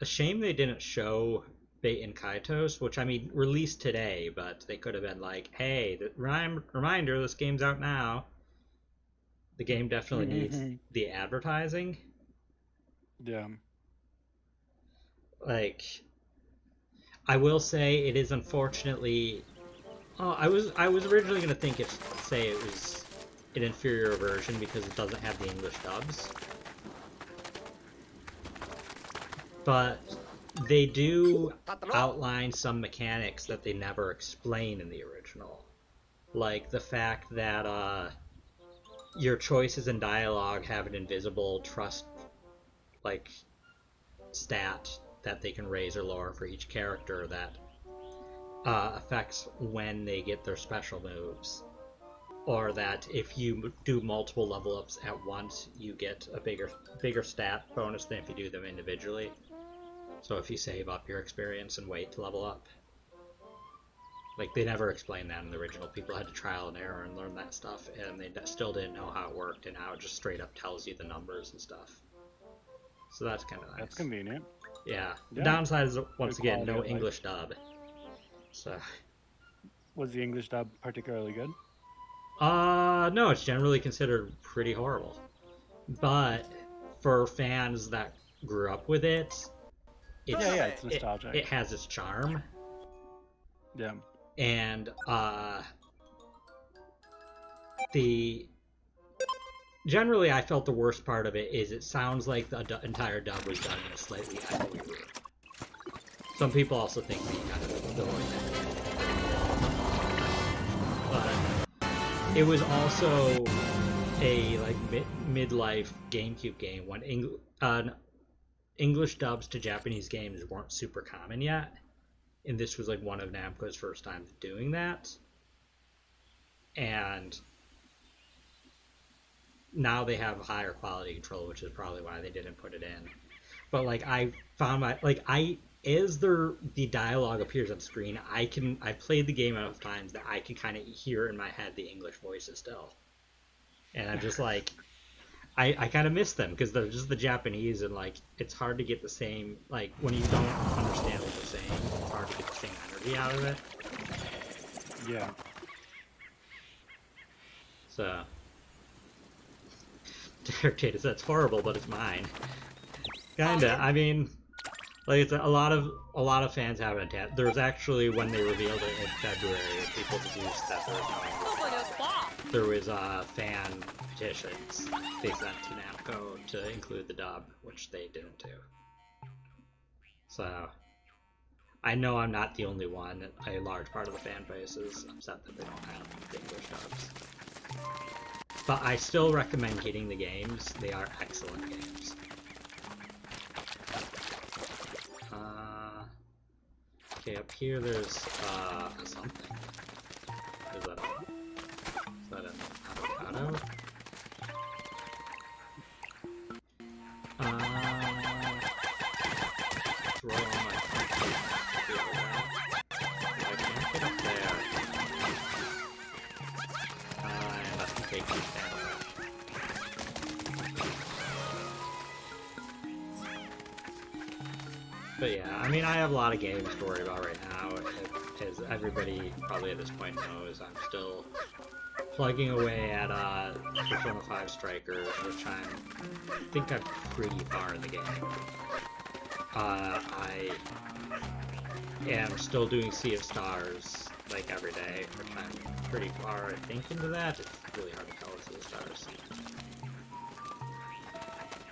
a shame they didn't show Bait and Kaitos, which I mean released today, but they could have been like, "Hey, reminder, this game's out now." The game definitely needs the advertising. Yeah. Like, I will say it is unfortunately. Oh, I was originally gonna say it was an inferior version because it doesn't have the English dubs, but they do outline some mechanics that they never explain in the original, like the fact that your choices in dialogue have an invisible trust like stat that they can raise or lower for each character that affects when they get their special moves, or that if you do multiple level ups at once, you get a bigger stat bonus than if you do them individually. So if you save up your experience and wait to level up. Like, they never explained that in the original. People had to trial and error and learn that stuff, and they still didn't know how it worked, and now it just straight up tells you the numbers and stuff. So that's kind of nice. That's convenient. Yeah. The Yeah. downside is, once Good again, quality no of life. English dub. So. Was the English dub particularly good? No, it's generally considered pretty horrible. But for fans that grew up with it, It's nostalgic. it has its charm. Yeah. And the generally I felt the worst part of it is it sounds like the entire dub was done in a slightly echoey room. Some people also think they kind of avoid that. But it was also a like midlife GameCube game when English dubs to Japanese games weren't super common yet, and this was like one of Namco's first times doing that. And now they have higher quality control, which is probably why they didn't put it in. But like I found as the dialogue appears on screen, I've played the game enough times that I can kind of hear in my head the English voices still, and I'm just like, I kind of miss them because they're just the Japanese, and like it's hard to get the same, like when you don't understand what they're saying, it's hard to get the same energy out of it. Yeah. So, Derek Data says it's horrible, but it's mine. Kinda. I mean, like it's a lot of fans have it attached. There was actually, when they revealed it in February, people deduced that there was no English. There was fan petitions they sent to Namco to include the dub, which they didn't do. So I know I'm not the only one. A large part of the fan base is upset that they don't have the English dubs. But I still recommend getting the games. They are excellent games. Okay, up here there's something. Is that an avocado? Throw all my punches to deal with that. I can't get up there. And I think they can stand up. But yeah, I mean, I have a lot of games to worry about right now. As everybody probably at this point knows, I'm still plugging away at Persona 5 Strikers, which I think I'm pretty far in the game. I am still doing Sea of Stars like every day, which I'm pretty far, I think, into that. It's really hard to tell with Sea of Stars.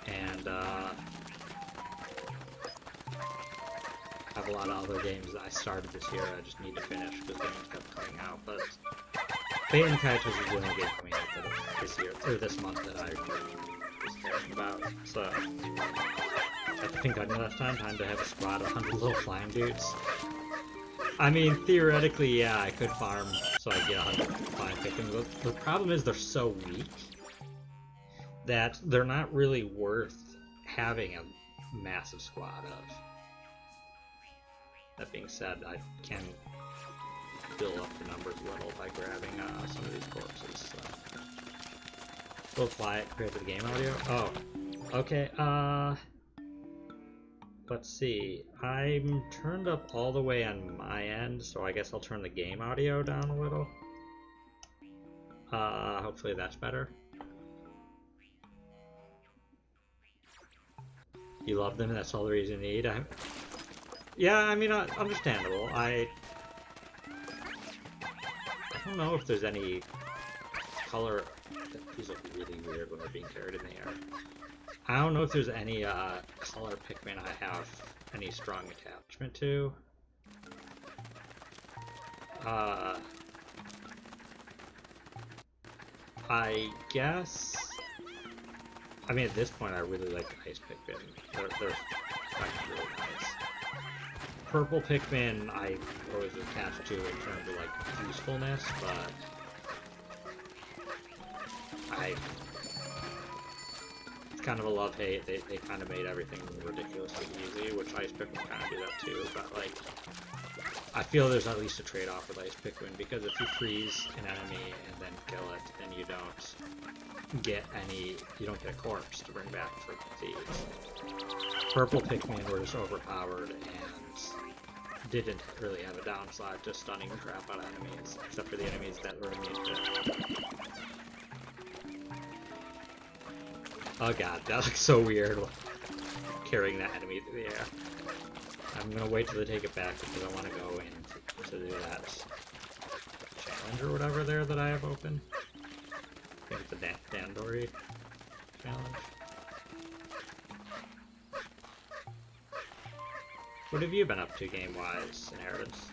And I have a lot of other games that I started this year I just need to finish because games kept coming out. But Bait and Kaitos is the only game coming out this year, or this month, that I was caring about. So I think I have enough time to have a squad of 100 little flying dudes. I mean, theoretically, yeah, I could farm so I get 100 flying Pikmin. The problem is they're so weak that they're not really worth having a massive squad of. That being said, I can build up the numbers a little by grabbing some of these corpses. So. We'll fly it compared to the game audio. Oh, okay. let's see. I'm turned up all the way on my end, so I guess I'll turn the game audio down a little. Hopefully that's better. You love them, that's all the reason you need. Yeah, I mean, understandable. I don't know if there's any color. These look really weird when they're being carried in the air. I don't know if there's any color Pikmin I have any strong attachment to. I guess. I mean, at this point, I really like the ice Pikmin. They're really nice. Purple Pikmin, I always attached to in terms of like usefulness, but it's kind of a love-hate. They kind of made everything ridiculously easy, which ice Pikmin kind of do that too. But like, I feel there's at least a trade-off with ice Pikmin, because if you freeze an enemy and then kill it, then you don't get a corpse to bring back for thieves. Purple Pikmin were just overpowered and didn't really have a downside to stunning the crap out of enemies, except for the enemies that were immune to it. Oh god, that looks so weird, carrying that enemy through the air. I'm gonna wait till they take it back because I want to go in to do that challenge or whatever there that I have open. I think it's the Dandori challenge. What have you been up to game-wise, Inheritance?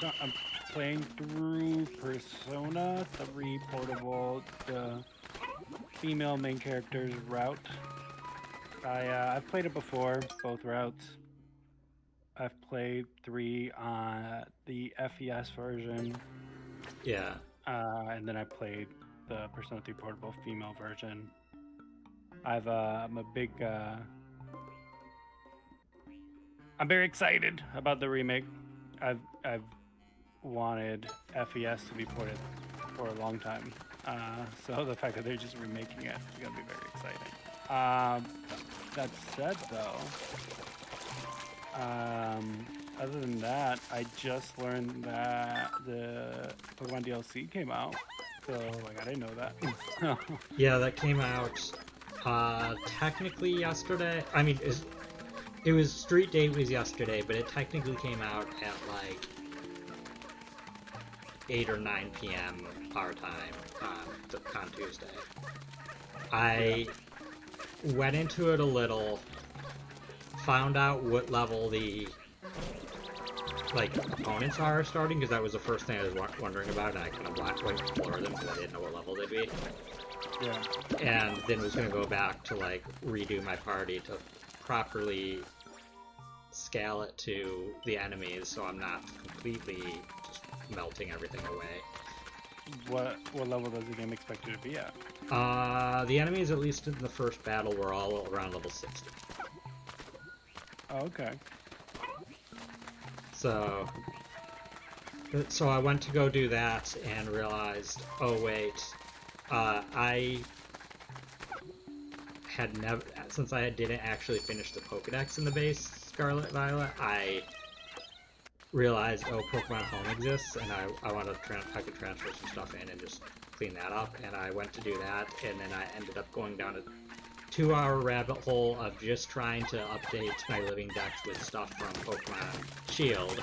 So I'm playing through Persona 3 Portable, the female main character's route. I've played it before, both routes. I've played 3 on the FES version. Yeah. And then I played the Persona 3 Portable female version. I'm a big I'm very excited about the remake. I've wanted FES to be ported for a long time. So the fact that they're just remaking it is gonna be very exciting. That said though, other than that, I just learned that the Pokemon DLC came out. So like I didn't know that. Yeah, that came out technically yesterday. I mean, it was street date was yesterday, but it technically came out at like 8 or 9 p.m. our time on Tuesday. I went into it a little, found out what level the opponents are starting, because that was the first thing I was wondering about, and I kind of went explore them because I didn't know what level they'd be. Yeah. And then was going to go back to redo my party to properly scale it to the enemies, so I'm not completely just melting everything away. What level does the game expect you to be at? The enemies, at least in the first battle, were all around level 60. Oh, okay. So I went to go do that and realized, oh wait, I had never, since I didn't actually finish the Pokedex in the base Scarlet Violet, I realized, oh, Pokemon Home exists, and I wanted to I could transfer some stuff in and just clean that up, and I went to do that, and then I ended up going down a 2-hour rabbit hole of just trying to update my living dex with stuff from Pokemon Shield,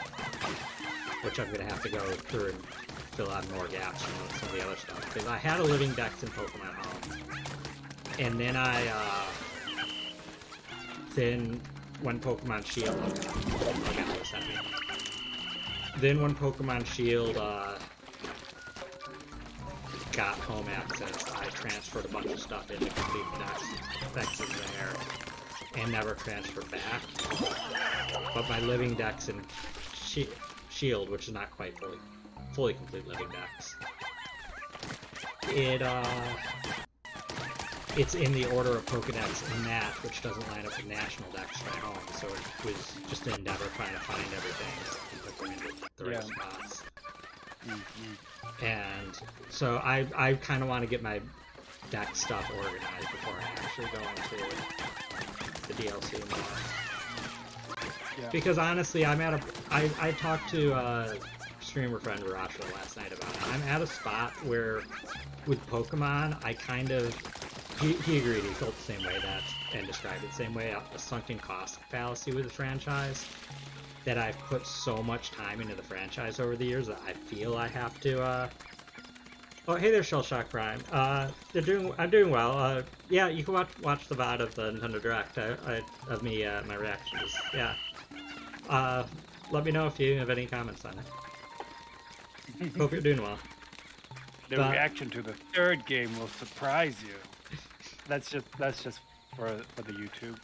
which I'm going to have to go through and fill out more gaps from some of the other stuff, because I had a living dex in Pokemon Home, and then then when Pokemon Shield, I'll get to this in a minute. Then when Pokemon Shield got home access, I transferred a bunch of stuff into complete dexes there, and never transferred back. But my living dex in Shield, which is not quite fully complete living dex, it's in the order of Pokedex in that, which doesn't line up with National Dex right home, so it was just an endeavor trying to find everything and put them into the right spots. And so I kind of want to get my deck stuff organized before I actually go into the DLC more. Yeah. Because honestly, I talked to streamer friend Racha last night about it. I'm at a spot where with Pokemon, I kind of he agreed. He felt the same way and described it the same way. A sunken cost fallacy with the franchise. That I've put so much time into the franchise over the years that I feel I have to. Oh, hey there, Shellshock Prime. I'm doing well. Yeah, you can watch the VOD of the Nintendo Direct of me, my reactions. Yeah. Let me know if you have any comments on it. Hope you're doing well. The reaction to the third game will surprise you. That's just for the YouTube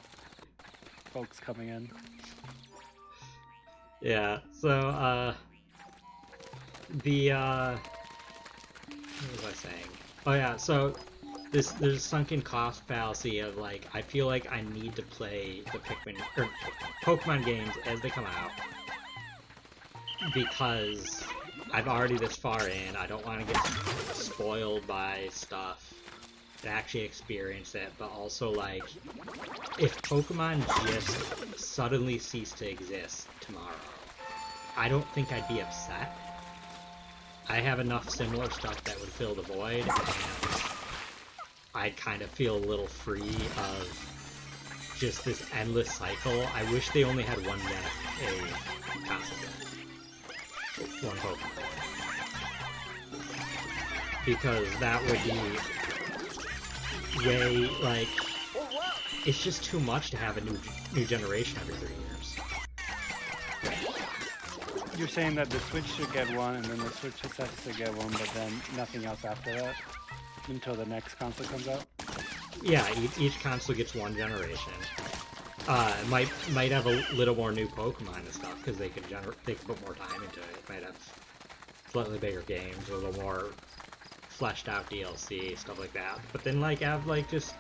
folks coming in. Yeah. So what was I saying? Oh yeah. So there's a sunken cost fallacy of like I feel like I need to play the Pokemon games as they come out because I'm already this far in. I don't want to get spoiled by stuff and actually experience it, but also like if Pokemon just suddenly ceased to exist tomorrow, I don't think I'd be upset. I have enough similar stuff that would fill the void, and I'd kind of feel a little free of just this endless cycle. I wish they only had one console gen. One Pokemon. Because that would be way, like, it's just too much to have a new generation every 3 years. You're saying that the Switch should get one, and then the Switch has to get one, but then nothing else after that until the next console comes out? Yeah, each console gets one generation. Might have a little more new Pokemon and stuff because they can put more time into it. It might have slightly bigger games, a little more fleshed out DLC, stuff like that. But then like have like just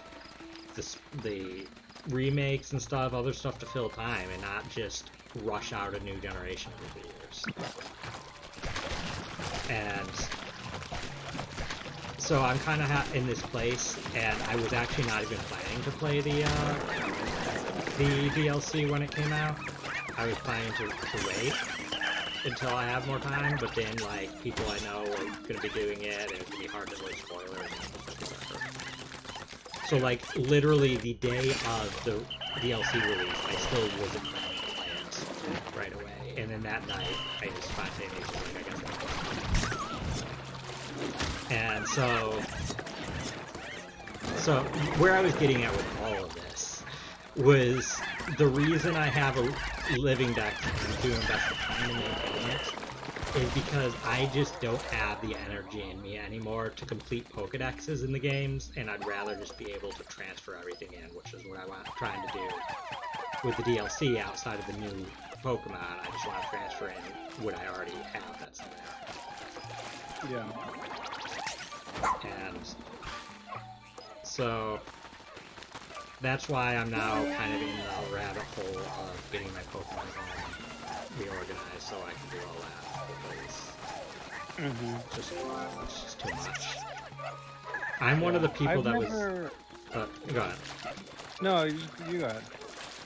the remakes and stuff, other stuff to fill time, and not just rush out a new generation every 2 years. And so I'm kind of in this place, and I was actually not even planning to play the DLC when it came out. I was planning to wait until I have more time, but then like people I know were going to be doing it, and it would be hard to avoid spoilers and stuff. So like literally the day of the DLC release, I still wasn't planning to play it right away, and then that night I just spontaneously like I guess I'll play. And so where I was getting at with all of this was the reason I have a living deck and do invest the time in maintaining it is because I just don't have the energy in me anymore to complete Pokedexes in the games, and I'd rather just be able to transfer everything in, which is what I'm trying to do with the DLC outside of the new Pokemon. I just want to transfer in what I already have that's in there. Yeah. And so that's why I'm now kind of in the rabbit hole of getting my Pokemon home reorganized so I can do all that, because it's just too much. I'm one of the people that was... go ahead. No, you go ahead.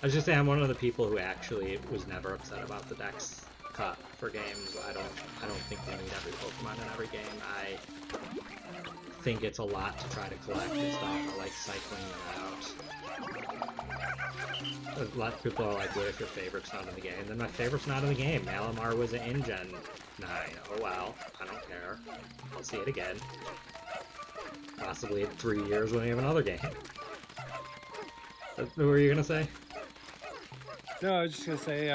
I was just saying I'm one of the people who actually was never upset about the dex cut for games. I don't think we need every Pokemon in every game. I think it's a lot to try to collect and stuff. I like cycling them out. A lot of people are like, what if your favorite's not in the game? Then my favorite's not in the game. Malamar was an in-gen 9. Oh well, I don't care. I'll see it again. Possibly in 3 years when we have another game. What were you gonna say? No, I was just gonna say,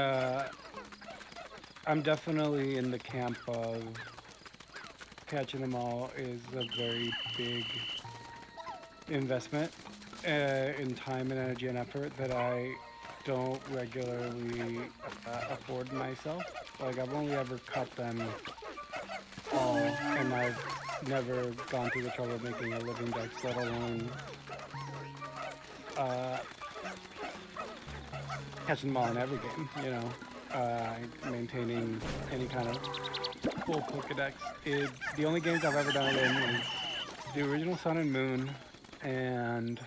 I'm definitely in the camp of catching them all is a very big investment in time and energy and effort that I don't regularly afford myself. Like, I've only ever cut them all, and I've never gone through the trouble of making a living dex, let alone catching them all in every game, you know. Maintaining any kind of full Pokedex. The only games I've ever done it in is the original Sun and Moon, and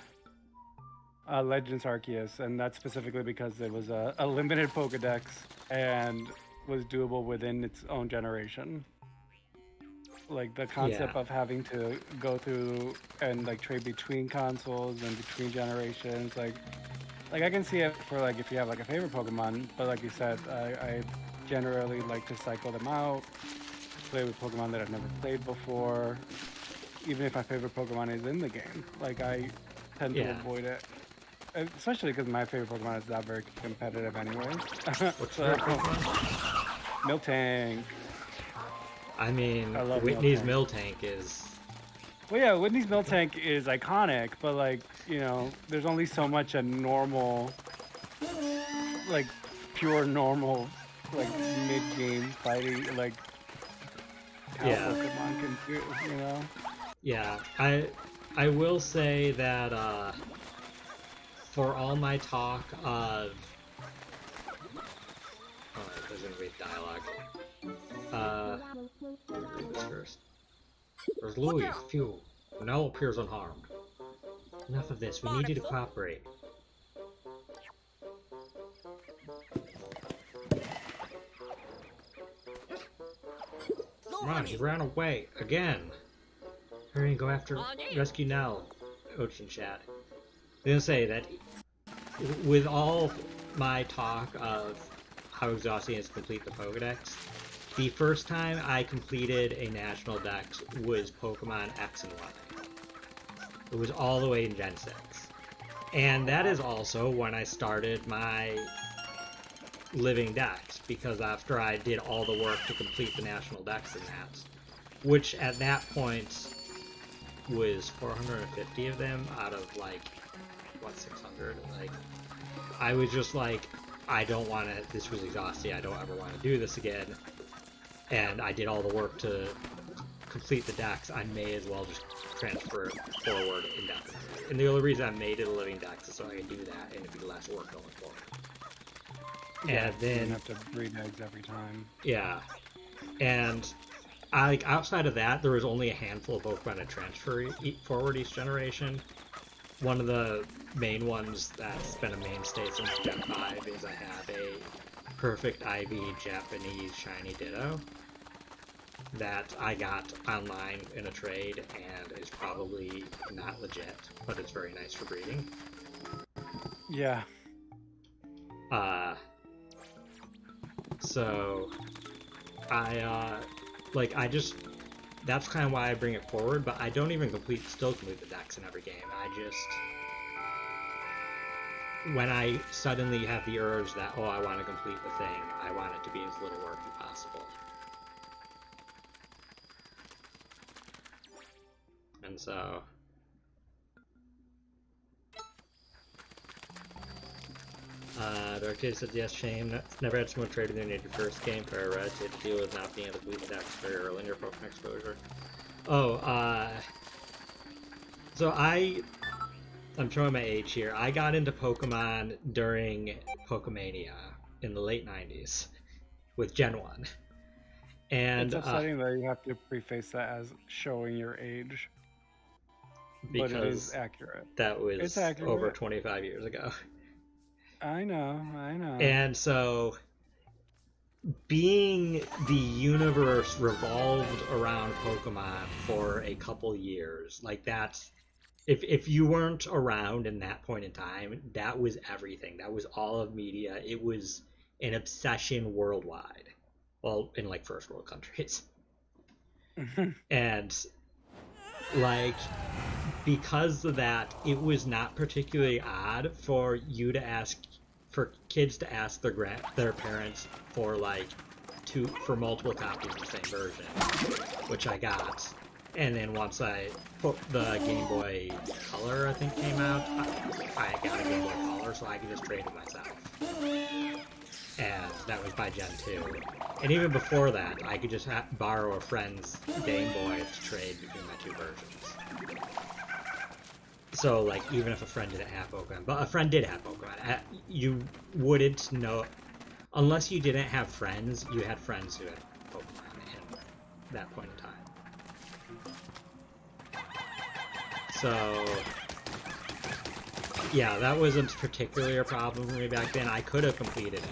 Legends Arceus, and that's specifically because it was a limited Pokedex and was doable within its own generation. Like the concept Yeah. of having to go through and like trade between consoles and between generations, like I can see it for like if you have like a favorite Pokemon, but like you said, I generally like to cycle them out, play with Pokemon that I've never played before, even if my favorite Pokemon is in the game. Like I tend to Yeah. avoid it, especially because my favorite Pokemon is not very competitive, anyways. What's your So, favorite Pokemon? Miltank. I mean, I love Whitney's Miltank. Miltank is. Well, yeah, Whitney's Miltank is iconic, but like there's only so much a normal, like pure normal, like mid-game fighting, like how Yeah. Pokemon can do. Yeah. I will say that for all my talk of. Oh, there's gonna be dialogue. Let me read this first. There's Louis, phew, who now appears unharmed. Enough of this, we need you to cooperate. Come on, he ran away, again! Hurry and go after rescue Nell, Ocean Chat. I'm gonna say that with all my talk of how exhausting it is to complete the Pokedex, the first time I completed a national dex was Pokemon X and Y. It was all the way in Gen 6. And that is also when I started my living dex, because after I did all the work to complete the national dex in that, which at that point was 450 of them out of like, what, 600? Like, I was just like, I don't want to, this was exhausting, I don't ever want to do this again. And I did all the work to complete the dex, I may as well just transfer it forward indefinitely. And the only reason I made it a living dex is so I can do that and it'd be less work going forward. Yeah, And then you have to breed eggs every time. Yeah. And like outside of that, there was only a handful of Pokemon to transfer forward each generation. One of the main ones that's been a mainstay since Gen 5 is I have a perfect IV Japanese shiny Ditto that I got online in a trade and is probably not legit, but it's very nice for breeding. Yeah. So I just that's kind of why I bring it forward, but I don't even still complete the decks in every game. I just when I suddenly have the urge that I want to complete the thing, I want it to be as little work as possible. And so Dark Kid said yes, shame. Never had someone trade in their native first game for a red to deal with not being able to complete the decks very early in your Pokemon exposure. Oh, so I'm showing my age here. I got into Pokemon during Pokemania in the late 90s with Gen 1. And It's upsetting that you have to preface that as showing your age. But it is accurate. That was it's accurate. over 25 years ago. I know. And so being the universe revolved around Pokemon for a couple years, like that's if you weren't around in that point in time, that was everything. That was all of media. It was an obsession worldwide. Well, in like first world countries. And like because of that, it was not particularly odd for kids to ask their parents for for multiple copies of the same version, which I got. And then once I put the Game Boy Color, I think, came out, I got a Game Boy Color, so I could just trade it myself. And that was by Gen 2. And even before that, I could just borrow a friend's Game Boy to trade between my two versions. So, like, even if a friend didn't have Pokemon, but a friend did have Pokemon, you wouldn't know, unless you didn't have friends, you had friends who had Pokemon at that point in time. So, yeah, that wasn't particularly a problem for me back then. I could have completed it,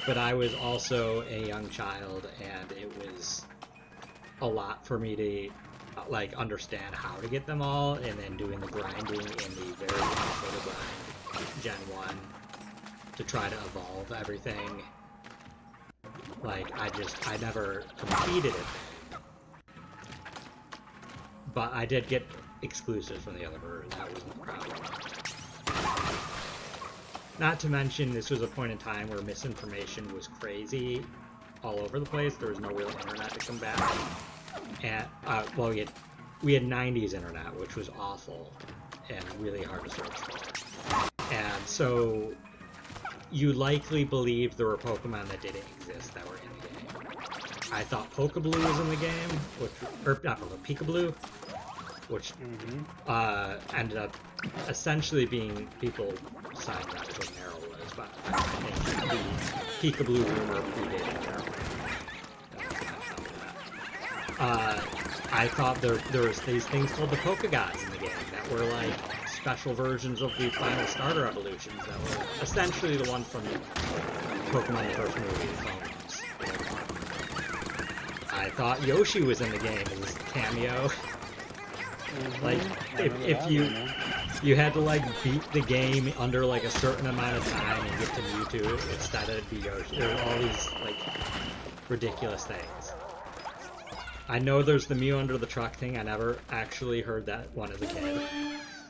but I was also a young child, and it was a lot for me to like understand how to get them all, and then doing the grinding in the very initial grind, Gen 1, to try to evolve everything. Like, I never completed it, but I did get exclusives from the other version. That wasn't a problem. Not to mention, this was a point in time where misinformation was crazy all over the place. There was no real internet to combat. And, well, we had 90s internet, which was awful and really hard to search for. And so you likely believed there were Pokemon that didn't exist that were in the game. I thought Pokeblue was in the game, or not Pokemon, Peekaboo, which ended up essentially being, people decided that was what Meryl was, but I think the Peekaboo rumor predated Meryl. I thought there was these things called the Pokegods in the game that were like special versions of the final starter evolutions that were essentially the ones from Pokemon the first movie, the clones. I thought Yoshi was in the game as a cameo. Like, if you had to like beat the game under like a certain amount of time and get to Mewtwo, instead it'd be Yoshi. There were all these like ridiculous things. I know there's the Mew under the truck thing. I never actually heard that one as a kid.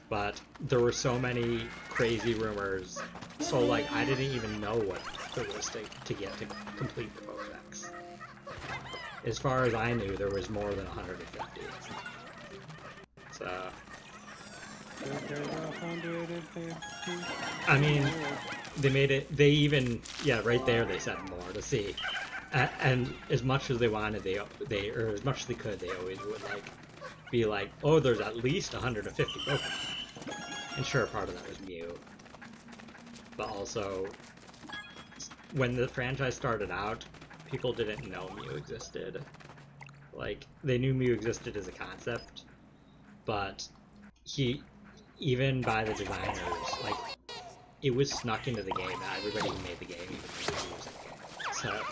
But there were so many crazy rumors. So, like, I didn't even know what there was to get to complete the Pokedex. As far as I knew, there was more than 150. So... I mean, they made it... They even... Yeah, right there they said more to see. And as much as they wanted, or as much as they could, they always would like be like, oh, there's at least 150 Pokemon. And sure, part of that was Mew. But also, when the franchise started out, people didn't know Mew existed. Like, they knew Mew existed as a concept, but even by the designers, like, it was snuck into the game. Not everybody who made the game even knew Mew was in the game. So...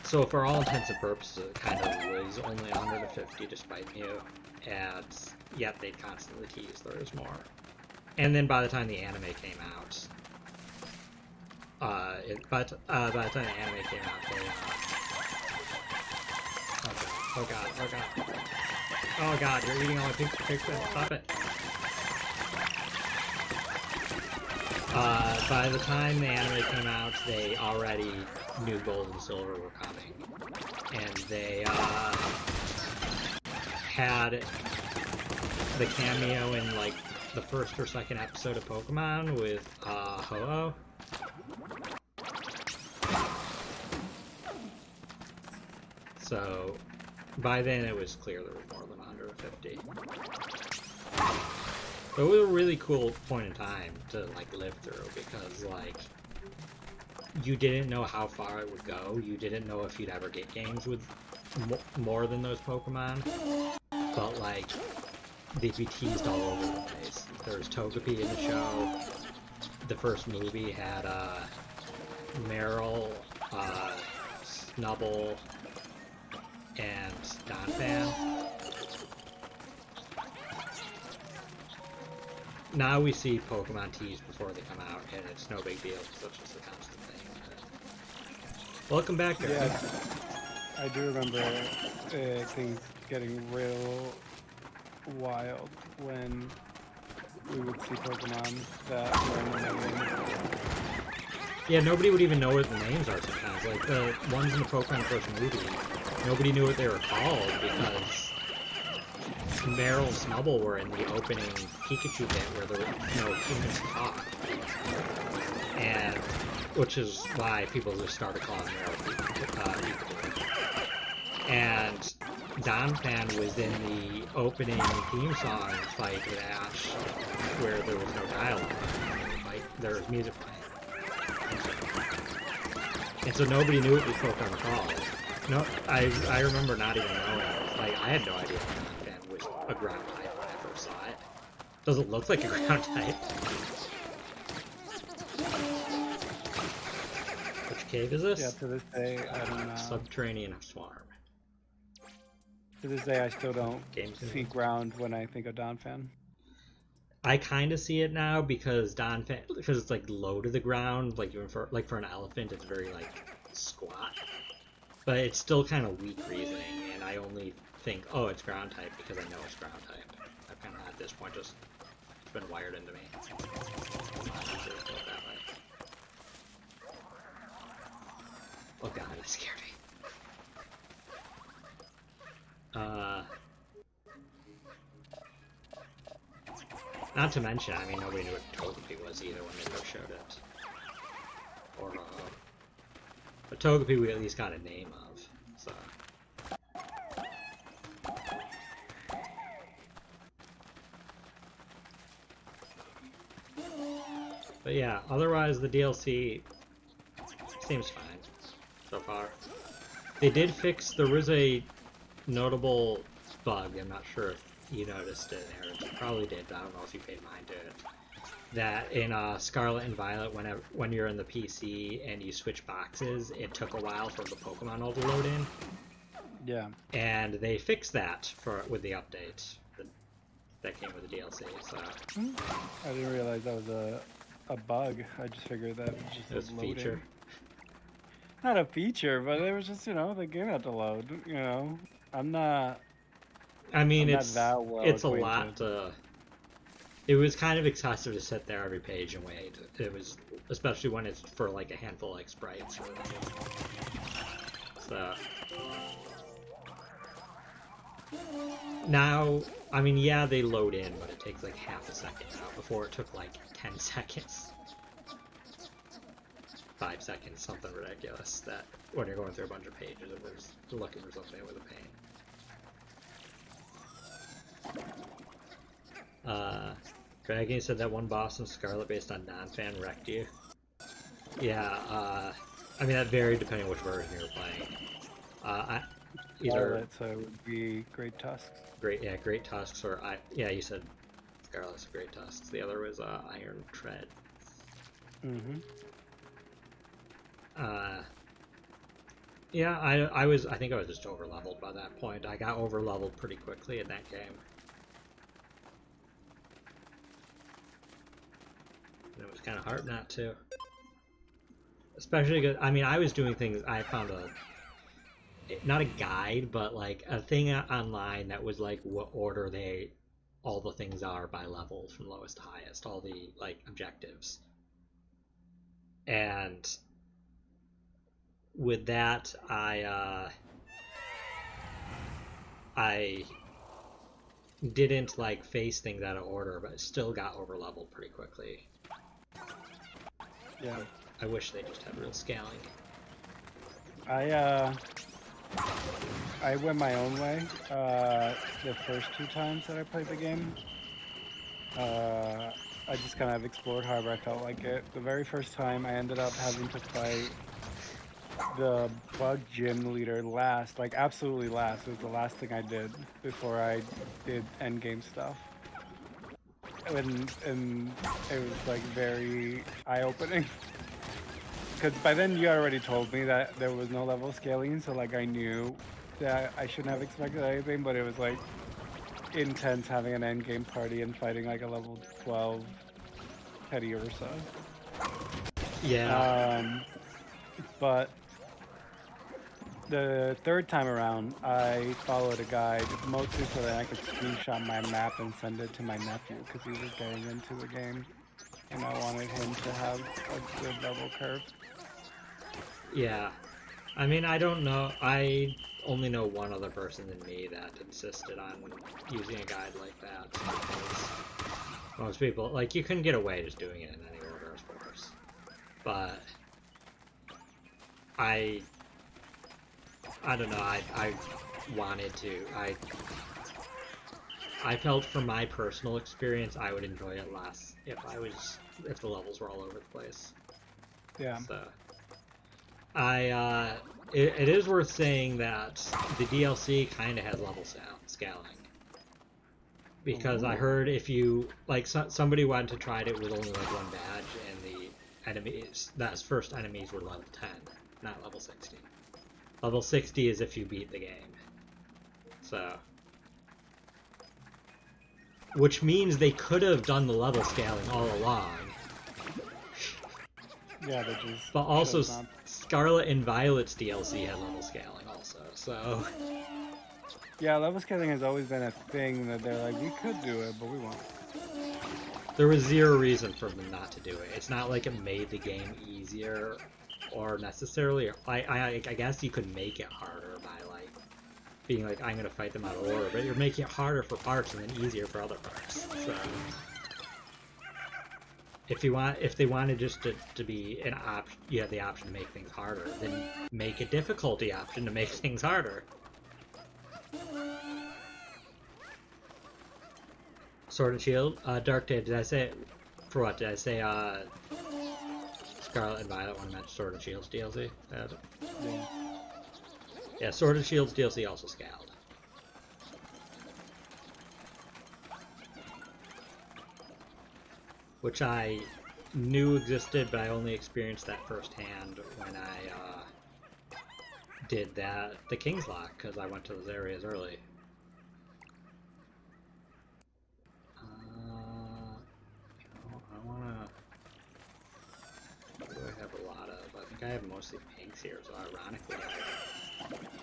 So for all intents and purposes, it kind of was only 150 despite Mew, and yet they constantly teased there was more. And then by the time the anime came out, by the time the anime came out, they oh god, you're eating all my Pikmin, stop it. By the time the anime came out, they already knew Gold and Silver were coming, and they had the cameo in like the first or second episode of Pokemon with Ho-Oh. So by then it was clear there was more than 150. It was a really cool point in time to like live through, because like you didn't know how far it would go. You didn't know if you'd ever get games with more than those Pokemon. But like they'd be teased all over the place. There was Togepi in the show. The first movie had Meryl, Snubbull, and Donphan. Now we see Pokemon teased before they come out, and it's no big deal, because that's just a constant thing. Welcome back, guys. Yeah, I do remember things getting real wild when we would see Pokemon that were in the game. Yeah, nobody would even know what the names are sometimes. Like, the ones in the Pokemon first movie, nobody knew what they were called, because Meryl and Snubbull were in the opening Pikachu bit where there were no humans to talk. And, which is why people just started calling Meryl Pikachu. And Donphan was in the opening theme song fight with Ash, where there was no dialogue. Like, there was music playing. And so nobody knew what these Pokemon were called. No, I remember not even knowing. Like, I had no idea what Donphan was. a ground type when I first saw it. Doesn't look like a ground type. Which cave is this? Yeah, to this day, I don't know. Subterranean Swarm. To this day, I still don't Game's see ground when I think of Donphan. I kind of see it now because because it's like low to the ground, like even for an elephant, it's very like squat. But it's still kind of weak reasoning, and I only think, oh, it's ground type because I know it's ground type. I've kind of at this point just it's been wired into me. Oh god, it scared me. Not to mention, I mean, nobody knew what Togepi was either when they first showed it. Or, but Togepi we at least got a name of, so. But yeah, otherwise the DLC seems fine so far. They did fix, there was a notable bug, I'm not sure if you noticed it, Aaron. You probably did, but I don't know if you paid mind to it. That in Scarlet and Violet, when you're in the PC and you switch boxes, it took a while for the Pokemon all to load in. Yeah. And they fixed that with the update that came with the DLC. So I didn't realize that was a bug. I just figured that was just it was a feature. Not a feature, but it was just, you know, the game had to load. You know, I'm not. I mean, it's a lot to. It was kind of excessive to sit there every page and wait. It was, especially when it's for like a handful like sprites or so. Now, I mean, yeah, they load in, but it takes like half a second now. Before it took like 10 seconds. 5 seconds, something ridiculous. That when you're going through a bunch of pages, it was looking for something with a pain. Dragon said that one boss in Scarlet based on Donphan wrecked you. Yeah, I mean that varied depending on which version you were playing. Scarlet, so it would be Great Tusks. Great Tusks, or you said Scarlet's Great Tusks. The other was Iron Tread. Mm-hmm. Yeah, I think I was just over leveled by that point. I got over leveled pretty quickly in that game. And it was kind of hard not to. Especially because, I mean, I was doing things, I found not a guide, but like a thing online that was like what order all the things are by level from lowest to highest, all the like objectives. And with that, I didn't like face things out of order, but still got over leveled pretty quickly. Yeah. I wish they just had real scaling. I went my own way the first 2 times that I played the game. I just kind of explored however I felt like it. The very first time I ended up having to fight the bug gym leader last, like absolutely last. It was the last thing I did before I did endgame stuff. And it was like very eye-opening. Because by then you already told me that there was no level scaling, so like I knew that I shouldn't have expected anything, but it was like intense having an endgame party and fighting like a level 12 Teddy or so. Yeah. But the third time around, I followed a guide, mostly so that I could screenshot my map and send it to my nephew, because he was getting into the game, and I wanted him to have a good level curve. Yeah. I mean, I don't know. I only know one other person than me that insisted on using a guide like that. Because most people, like, you couldn't get away just doing it in any order, of course. But I don't know, I wanted to. I felt from my personal experience I would enjoy it less if the levels were all over the place. Yeah. So it is worth saying that the DLC kind of has level scaling. because I Ooh. heard if you like somebody went to tried it with only like one badge, and the enemies that first enemies were level 10, not level 60. Level 60 is if you beat the game. So, which means they could have done the level scaling all along. Yeah, they just But also, chose not. Scarlet and Violet's DLC had level scaling also, so... Yeah, level scaling has always been a thing that they're like, we could do it, but we won't. There was zero reason for them not to do it. It's not like it made the game easier or necessarily... I guess you could make it harder by, like, being like, I'm gonna fight them out of order, but you're making it harder for parts and then easier for other parts, so... If they wanted just to be an option, you have the option to make things harder, then make a difficulty option to make things harder. Sword and Shield, Dark Day. Did I say for what? Did I say Scarlet and Violet when I mentioned Sword and Shield's DLC? Yeah. Yeah, Sword and Shield's DLC also scaled. Which I knew existed, but I only experienced that firsthand when I did the King's Lock, because I went to those areas early. I wanna... What do I have a lot of? I think I have mostly pinks here, so ironically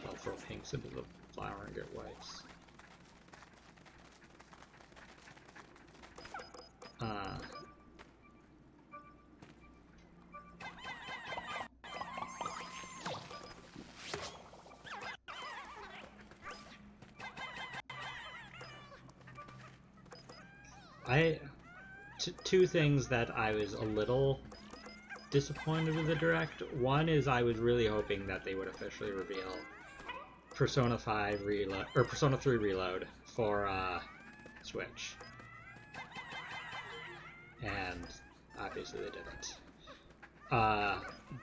I'll throw pinks into the flower and get whites. Two things that I was a little disappointed with the direct. One is I was really hoping that they would officially reveal Persona 5 Reload or Persona 3 Reload for Switch, and obviously they didn't.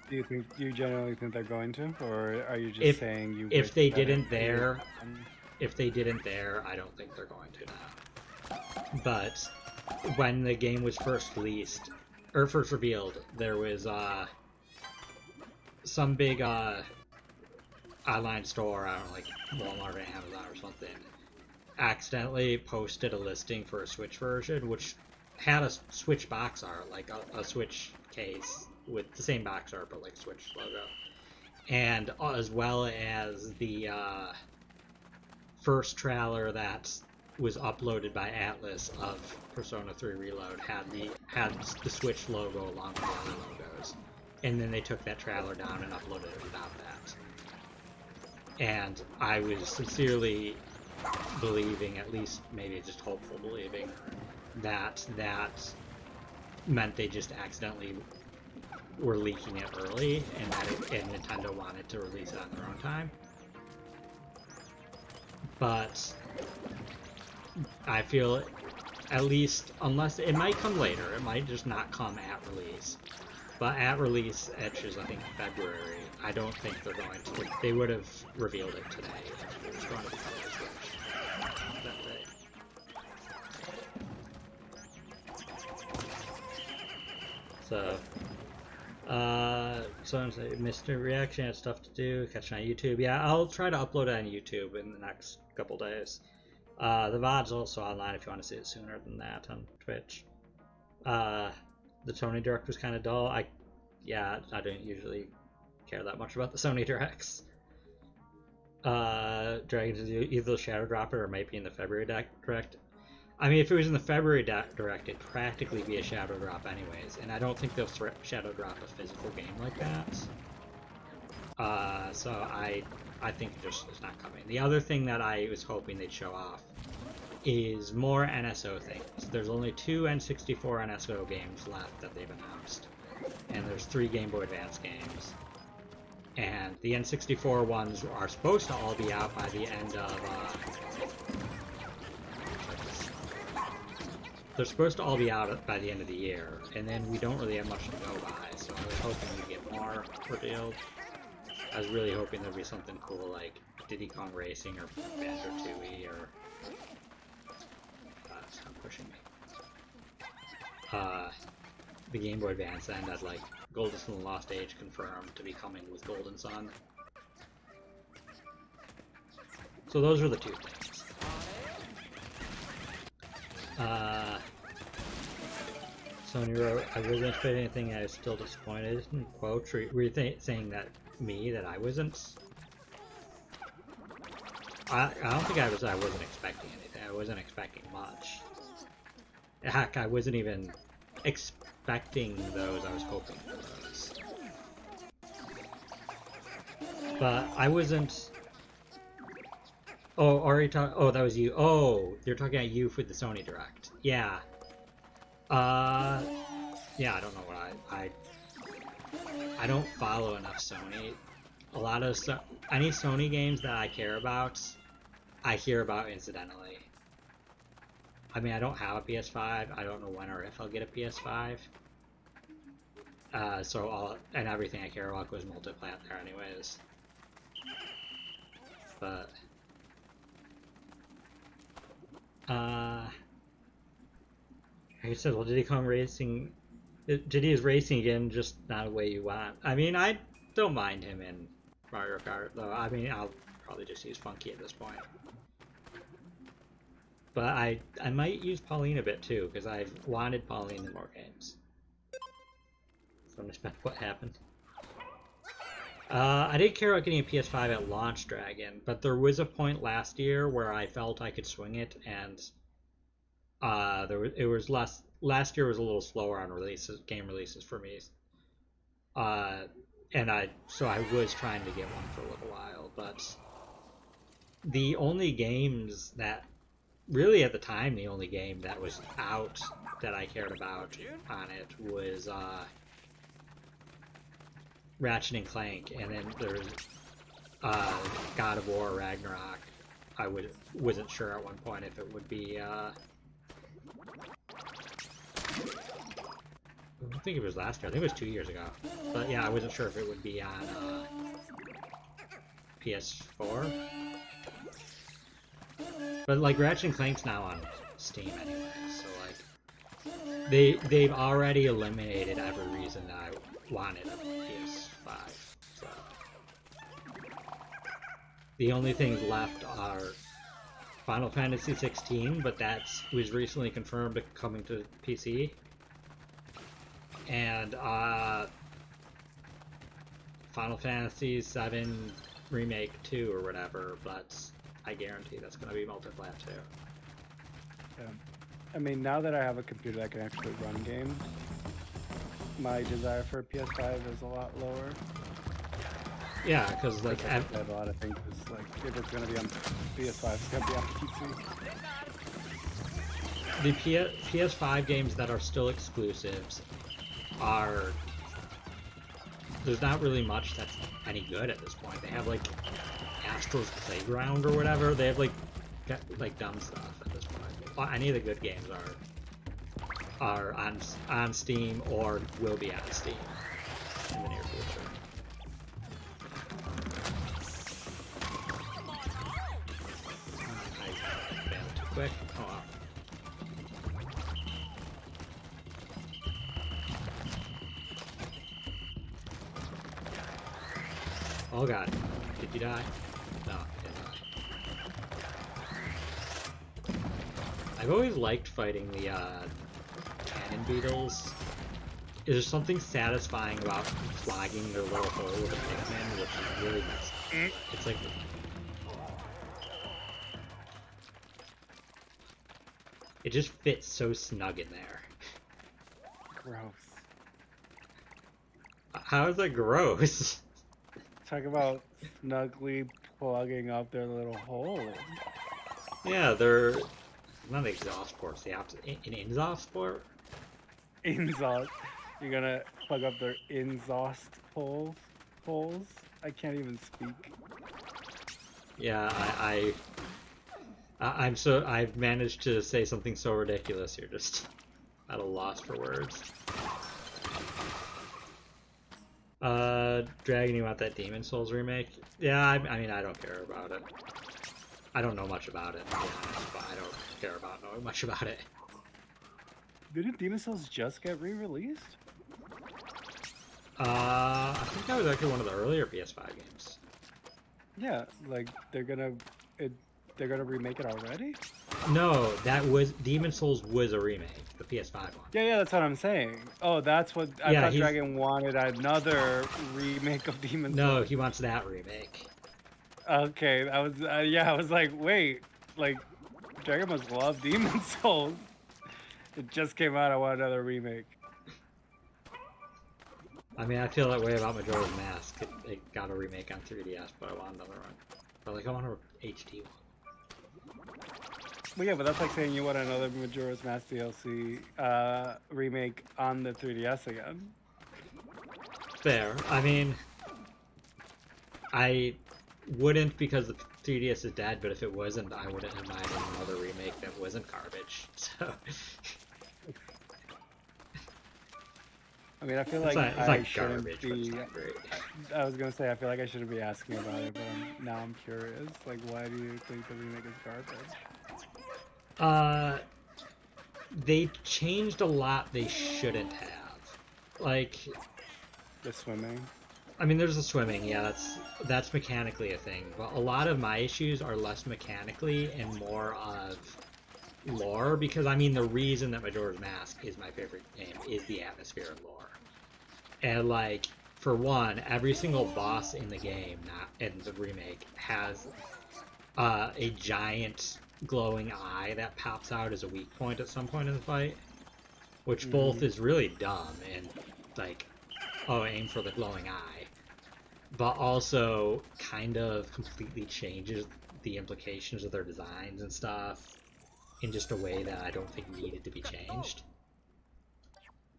Do you generally think they're going to, or are you just saying you if wish they that didn't it there, happened? if they didn't there, I don't think they're going to now. But when the game was first released or first revealed, there was some big online store, I don't know, like Walmart or Amazon or something, accidentally posted a listing for a Switch version, which had a Switch box art, like a Switch case with the same box art, but like Switch logo, and as well as the first trailer that was uploaded by Atlas of Persona 3 Reload had the Switch logo along with the other logos, and then they took that trailer down and uploaded it without that. And I was sincerely believing, at least maybe just hopeful believing, that meant they just accidentally were leaking it early, and that and Nintendo wanted to release it on their own time. But I feel, at least, unless it might come later, it might just not come at release. But at release, which is I think February, I don't think they're going to. Like, they would have revealed it today if it was going to be coming to Switch that day. Someone said missed a reaction, had stuff to do, catch it on YouTube. Yeah, I'll try to upload it on YouTube in the next couple days. The VOD's also online if you want to see it sooner than that on Twitch. The Sony Direct was kind of dull. I don't usually care that much about the Sony Directs. Dragon is either the Shadow Dropper or it might be in the February Direct. I mean, if it was in the February Direct, it'd practically be a Shadow Drop anyways, and I don't think they'll Shadow Drop a physical game like that. So I think it's not coming. The other thing that I was hoping they'd show off is more NSO things. There's only 2 N64 NSO games left that they've announced, and there's 3 Game Boy Advance games. And the N64 ones are supposed to all be out by the end of they're supposed to all be out by the end of the year, and then we don't really have much to go by, so I was hoping we'd get more revealed. I was really hoping there'd be something cool like Diddy Kong Racing or Banjo-Tooie or the Game Boy Advance end had like Golden Sun Lost Age confirmed to be coming with Golden Sun. So those are the two things. Sony wrote, I wasn't expecting anything, I was still disappointed. Quote, were you saying that I wasn't? I don't think I wasn't expecting anything. I wasn't expecting much. Heck, I wasn't even expecting those, I was hoping for those. But I wasn't... Oh, already oh, that was you. Oh, you're talking about you for the Sony Direct. Yeah. Yeah, I don't know what I don't follow enough Sony. A lot of any Sony games that I care about, I hear about incidentally. I mean, I don't have a PS5. I don't know when or if I'll get a PS5. So and everything I care about goes multi-plat there anyways. But like I said, well, did he come racing? Did he is racing again, just not the way you want? I mean, I don't mind him in Mario Kart, though. I mean, I'll probably just use Funky at this point. But I might use Pauline a bit too, because I've wanted Pauline in more games. So I'm just about what happened. I didn't care about getting a PS5 at launch, Dragon, but there was a point last year where I felt I could swing it, and it was less. Last year was a little slower on game releases for me, and I was trying to get one for a little while, but the only games that really at the time the only game that was out that I cared about on it was Ratchet and Clank, and then there's God of War Ragnarok. I wasn't sure at one point if it would be I don't think it was last year. I think it was 2 years ago. But yeah, I wasn't sure if it would be on PS4. But like Ratchet and Clank's now on Steam anyway, so like they've already eliminated every reason that I wanted a PS5. So the only things left are Final Fantasy 16, but that was recently confirmed coming to PC. And Final Fantasy 7 Remake 2 or whatever, but I guarantee that's going to be multi-plat too. Yeah. I mean, now that I have a computer that can actually run games, my desire for a PS5 is a lot lower. Yeah, because like I have a lot of things. It's like if it's going to be on PS5, it's going to be on PC. The PS5 games that are still exclusives are... There's not really much that's any good at this point. They have like Astro's Playground or whatever. They have like dumb stuff at this point. Well, any of the good games are on Steam or will be on Steam in the near future. I failed too quick. Oh wow. Oh god. Did you die? No, you didn't die. I've always liked fighting the cannon beetles. Is there something satisfying about flogging their little hole with a Pikmin, which is really messy? It's like... It just fits so snug in there. Gross. How is that gross? Talk about snugly plugging up their little hole. Yeah, they're not exhaust ports, the opposite. An exhaust port? Exhaust. You're gonna plug up their exhaust holes? I can't even speak. Yeah, I've managed to say something so ridiculous you're just at a loss for words. Dragon, you want that Demon Souls remake? Yeah, I mean, I don't care about it. I don't know much about it, to be honest, but I don't care about knowing much about it. Didn't Demon Souls just get re-released? I think that was actually one of the earlier PS5 games. Yeah, like they're gonna remake it already. No, that was Demon Souls was a remake, the PS5 one. Yeah, that's what I'm saying. Oh, that's what I Yeah, thought. Dragon wanted another remake of Demon no, Souls. he wants that remake. Okay, I was I was like, wait, like Dragon must love Demon Souls. It just came out. I want another remake. I mean, I feel that way about Majora's Mask. It got a remake on 3DS, but I want another one. But like, I want an HD one. Well, yeah, but that's like saying you want another Majora's Mask DLC remake on the 3DS again. Fair. I mean, I wouldn't because the 3DS is dead, but if it wasn't, I wouldn't have minded another remake that wasn't garbage. So. I mean, I feel like it's I like shouldn't garbage, be. but it's not great. I was gonna say I feel like I shouldn't be asking about it, but now I'm curious. Like, why do you think the remake is garbage? They changed a lot they shouldn't have. Like the swimming. I mean, there's the swimming. Yeah, that's mechanically a thing. But a lot of my issues are less mechanically and more of lore, because I mean the reason that Majora's Mask is my favorite game is the atmosphere and lore. And like, for one, every single boss in the game, not in the remake, has a giant glowing eye that pops out as a weak point at some point in the fight, which both is really dumb and like, oh, aim for the glowing eye, but also kind of completely changes the implications of their designs and stuff in just a way that I don't think needed to be changed.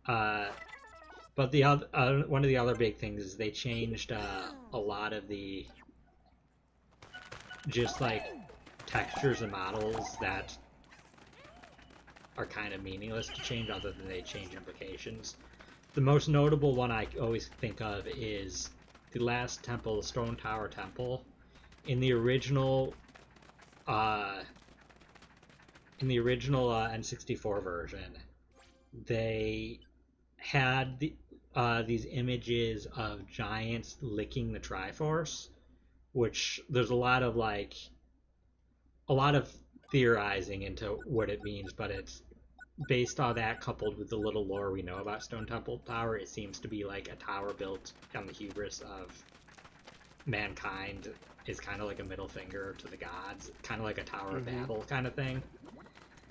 But the other one of the other big things is they changed a lot of the just like textures and models that are kind of meaningless to change, other than they change implications. The most notable one I always think of is the last temple, the Stone Tower Temple. In the original N64 version, they had these images of giants licking the Triforce, which there's a lot of theorizing into what it means, but it's based on that coupled with the little lore we know about Stone Temple Tower. It seems to be like a tower built on the hubris of mankind, is kind of like a middle finger to the gods, kind of like a Tower of Babel kind of thing.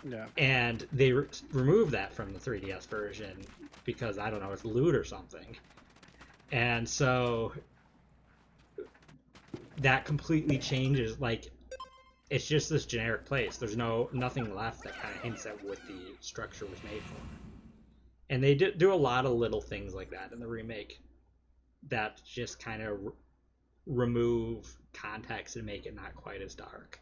Yeah. And they removed that from the 3DS version because, I don't know, it's loot or something. And so that completely changes, like, it's just this generic place. There's nothing left that kind of hints at what the structure was made for. And they do a lot of little things like that in the remake that just kind of remove context and make it not quite as dark.